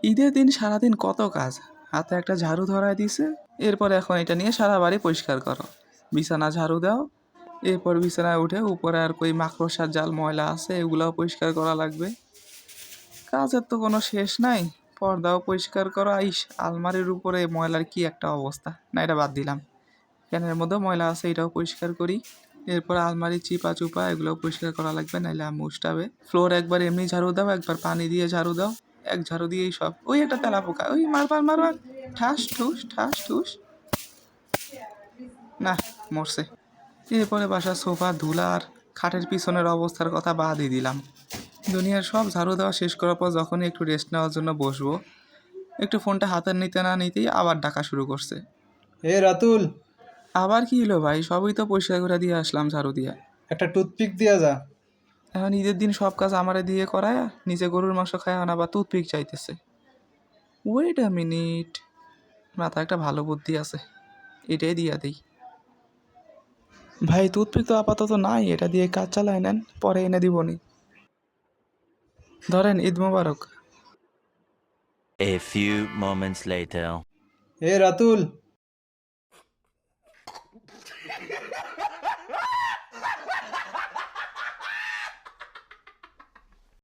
ঈদের দিন সারাদিন কত কাজ, হাতে একটা ঝাড়ু ধরায় দিছে। এরপর এখন এটা নিয়ে সারা বাড়ি পরিষ্কার করো, বিছানা ঝাড়ু দাও। এরপর বিছানায় উঠে উপরে আর কই মাকড়সার জাল ময়লা আছে এগুলাও পরিষ্কার করা লাগবে। কাজের তো কোনো শেষ নাই। পর্দাও পরিষ্কার করা, ইস আলমারির উপরে ময়লার কি একটা অবস্থা, না এটা বাদ দিলাম। ফ্যানের মধ্যেও ময়লা আছে, এটাও পরিষ্কার করি। এরপর আলমারি চিপা চুপা এগুলোও পরিষ্কার করা লাগবে, নাইলে আম্মু উষ্টাবে। ফ্লোর একবার এমনি ঝাড়ু দাও, একবার পানি দিয়ে ঝাড়ু দাও। এক ঝাড়ু দিয়েই সব। ওই একটা তেলা পোকা, ওই মারবার মারবার, ঠাস ঠুস ঠাস ঠুস। না, মরছে। এরপরে বাসার সোফা ধুলা আর খাটের পিছনের অবস্থার কথা বাদই দিলাম। দুনিয়ার সব ঝাড়ু দেওয়া শেষ করার পর যখনই একটু রেস্ট নেওয়ার জন্য বসবো, একটু ফোনটা হাতে নিতে না নিতেই আবার ডাকা শুরু করছে। এ রাতুল, আবার কি হলো ভাই? সবই তো পরিষ্কার করে দিয়ে আসলাম ঝাড়ু দিয়া। একটা টুথপিক দিয়া যা। এখন ঈদের দিন সব কাজ আমারে দিয়ে করায়, নিজে গরুর মাংস খায় এখন আবার টুথপিক চাইতেছে। ওয়েট আ মিনিট, মাথায় একটা ভালো বুদ্ধি আছে, এটাই দিয়া দিই। ভাই টুথপিক তো আপাতত নাই, এটা দিয়ে কাজ চালায় নেন, পরে এনে দিবনি। ধরেন, ঈদ মোবারক। A few moments later. A Ratul,